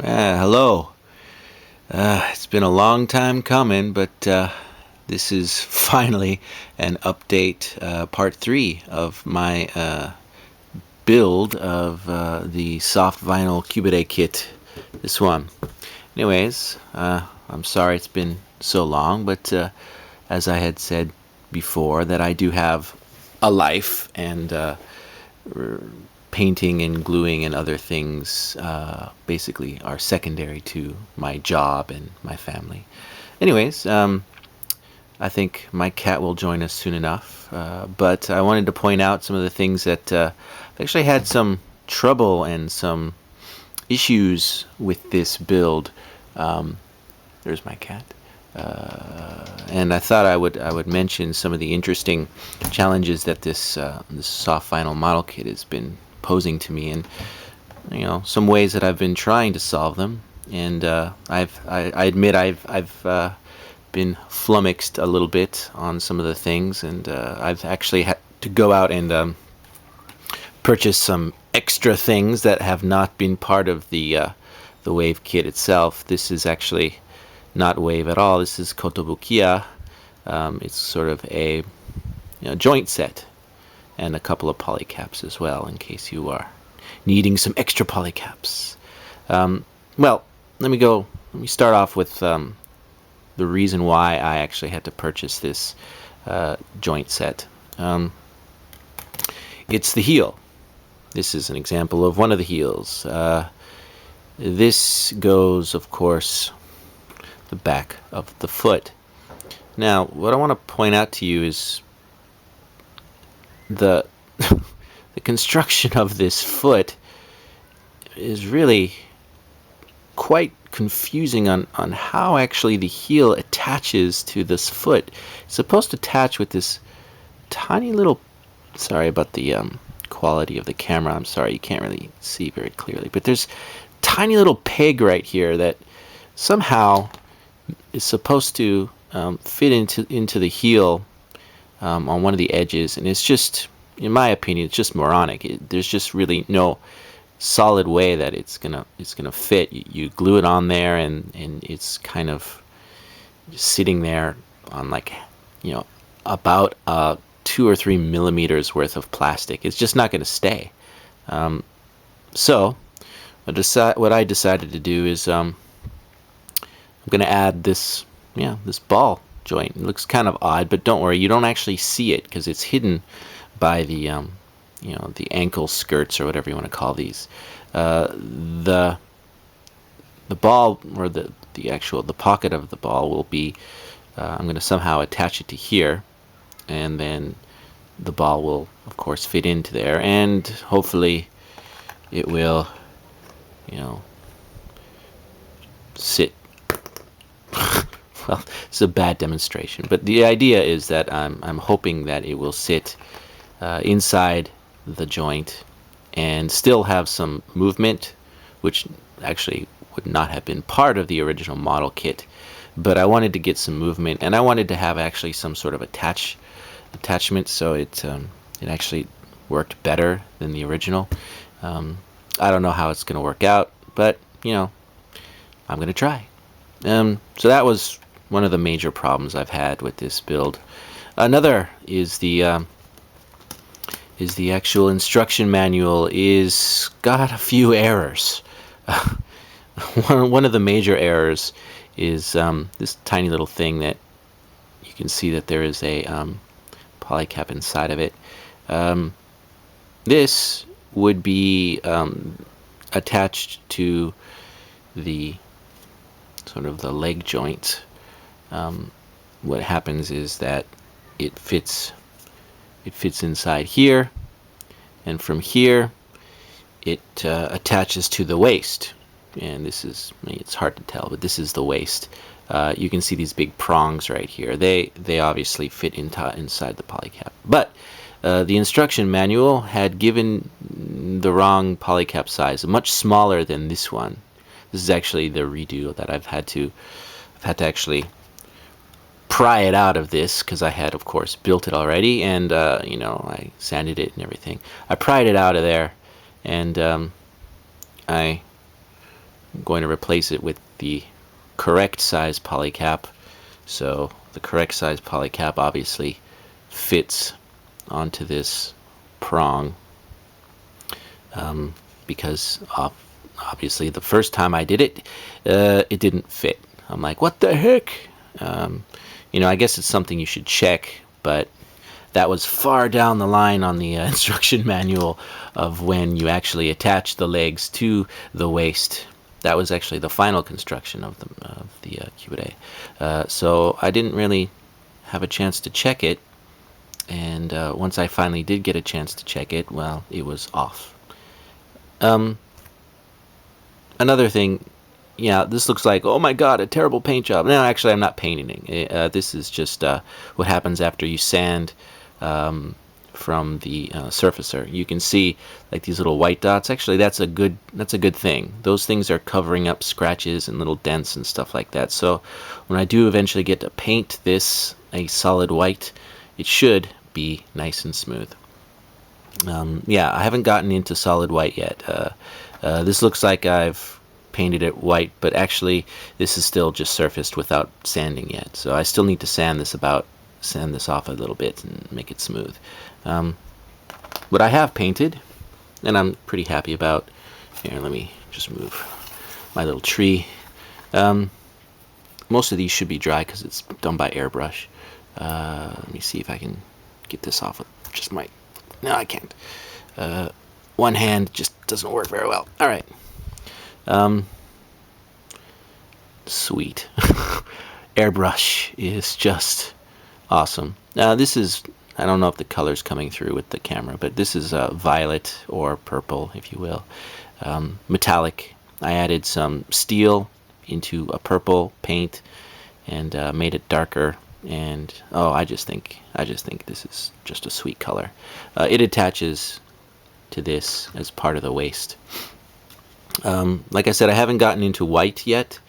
Hello. It's been a long time coming, but this is finally an update, part 3 of my build of the soft vinyl Qubeley kit. This one. Anyways, I'm sorry it's been so long, but as I had said before, that I do have a life, and painting and gluing and other things basically are secondary to my job and my family. Anyways, I think my cat will join us soon enough, but I wanted to point out some of the things that I've actually had some trouble and some issues with this build. There's my cat. And I thought I would mention some of the interesting challenges that this soft vinyl model kit has been posing to me, and some ways that I've been trying to solve them. And I admit I've been flummoxed a little bit on some of the things, and I've actually had to go out and purchase some extra things that have not been part of the Wave kit itself. This is actually not Wave at all. This is Kotobukiya. It's sort of a joint set and a couple of polycaps as well, in case you are needing some extra polycaps. Well, let me start off with the reason why I actually had to purchase this joint set. It's the heel. This is an example of one of the heels. This goes, of course, the back of the foot. Now, what I want to point out to you is the the construction of this foot is really quite confusing on how actually the heel attaches to this foot. It's supposed to attach with this tiny little, sorry about the quality of the camera, I'm sorry you can't really see very clearly, but there's tiny little peg right here that somehow is supposed to fit into the heel on one of the edges, and it's just, in my opinion, it's just moronic. There's just really no solid way that it's gonna fit. You glue it on there, and it's kind of just sitting there on, like, about 2 or 3 millimeters worth of plastic. It's just not going to stay. So what I decided to do is I'm going to add this ball joint. It looks kind of odd, but don't worry, you don't actually see it because it's hidden by the the ankle skirts, or whatever you want to call these. The ball, or the pocket of the ball will be, I'm going to somehow attach it to here, and then the ball will of course fit into there, and hopefully it will sit. Well, it's a bad demonstration, but the idea is that I'm hoping that it will sit inside the joint and still have some movement, which actually would not have been part of the original model kit, but I wanted to get some movement, and I wanted to have actually some sort of attachment, so it actually worked better than the original. I don't know how it's going to work out, but I'm going to try. So that was one of the major problems I've had with this build. Another is the actual instruction manual is got a few errors. One of the major errors is this tiny little thing that you can see that there is a polycap inside of it. This would be attached to the sort of the leg joint. What happens is that it fits inside here, and from here it attaches to the waist, and this is, it's hard to tell, but this is the waist. You can see these big prongs right here. They obviously fit inside the polycap, but the instruction manual had given the wrong polycap size, much smaller than this one. This is actually the redo that I've had to actually pry it out of this, because I had, of course, built it already, and I sanded it and everything. I pried it out of there, and I I'm going to replace it with the correct size polycap. So the correct size polycap obviously fits onto this prong, because obviously the first time I did it, it didn't fit. I'm like, what the heck? You know, I guess it's something you should check, but that was far down the line on the instruction manual of when you actually attach the legs to the waist. That was actually the final construction of the Qubeley. So I didn't really have a chance to check it, and once I finally did get a chance to check it, well, it was off. Another thing, yeah, this looks like, oh my god, a terrible paint job. No, actually, I'm not painting. This is just what happens after you sand from the surfacer. You can see like these little white dots. Actually, that's a good thing. Those things are covering up scratches and little dents and stuff like that. So when I do eventually get to paint this a solid white, it should be nice and smooth. Yeah, I haven't gotten into solid white yet. This looks like I've painted it white, but actually this is still just surfaced without sanding yet. So I still need to sand this off a little bit and make it smooth. What I have painted, and I'm pretty happy about, here, let me just move my little tree. Most of these should be dry because it's done by airbrush. Let me see if I can get this off with just my, no, I can't. One hand just doesn't work very well. All right. Sweet. Airbrush is just awesome. Now this is, I don't know if the color's coming through with the camera, but this is violet or purple, if you will. Metallic. I added some steel into a purple paint and made it darker. And oh, I just think this is just a sweet color. It attaches to this as part of the waist. Like I said, I haven't gotten into white yet,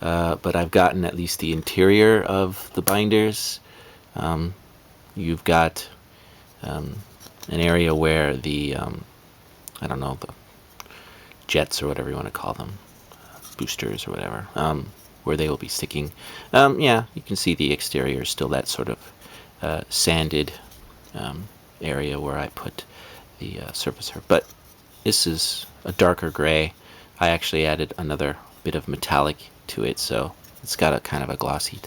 but I've gotten at least the interior of the binders. You've got an area where the I don't know, the jets or whatever you want to call them, boosters or whatever, where they will be sticking. Yeah, you can see the exterior is still that sort of sanded area where I put the surfacer. But this is a darker gray. I actually added another bit of metallic to it, so it's got a kind of a glossy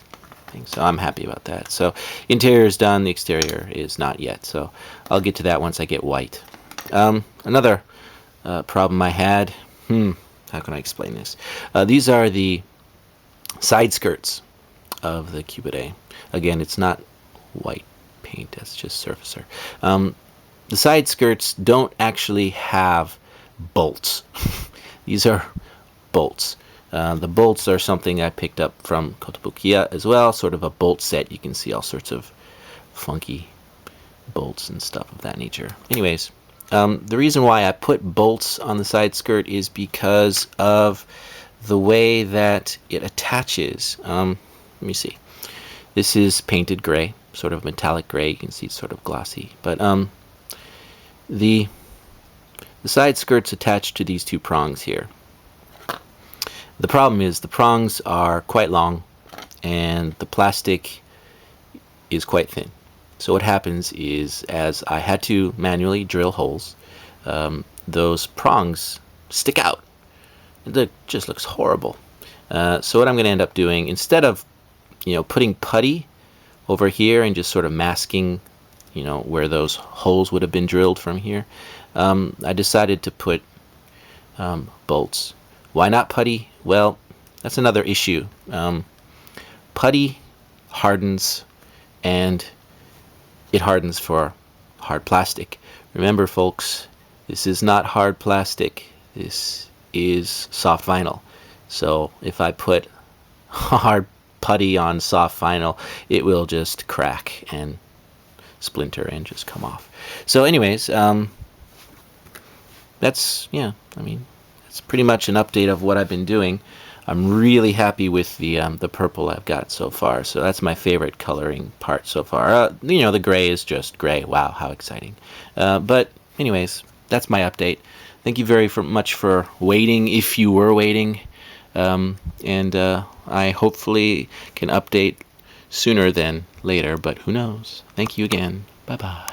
thing. So I'm happy about that. So interior is done, the exterior is not yet. So I'll get to that once I get white. Another problem I had, how can I explain this? These are the side skirts of the Qubeley. Again, it's not white paint, that's just surfacer. The side skirts don't actually have bolts. These are bolts. The bolts are something I picked up from Kotobukiya as well, sort of a bolt set. You can see all sorts of funky bolts and stuff of that nature. Anyways, the reason why I put bolts on the side skirt is because of the way that it attaches. Let me see. This is painted gray, sort of metallic gray. You can see it's sort of glossy. But the side skirt's attached to these two prongs here. The problem is the prongs are quite long and the plastic is quite thin. So what happens is, as I had to manually drill holes, those prongs stick out. It just looks horrible. So what I'm going to end up doing, instead of putting putty over here and just sort of masking where those holes would have been drilled from here, I decided to put bolts. Why not putty? Well, that's another issue. Putty hardens, and it hardens for hard plastic. Remember, folks, this is not hard plastic. This is soft vinyl. So if I put hard putty on soft vinyl, it will just crack and splinter and just come off. So anyways, that's pretty much an update of what I've been doing. I'm really happy with the purple I've got so far. So that's my favorite coloring part so far. The gray is just gray. Wow, how exciting. But anyways, that's my update. Thank you very much for waiting, if you were waiting. And I hopefully can update sooner than later, but who knows. Thank you again. Bye-bye.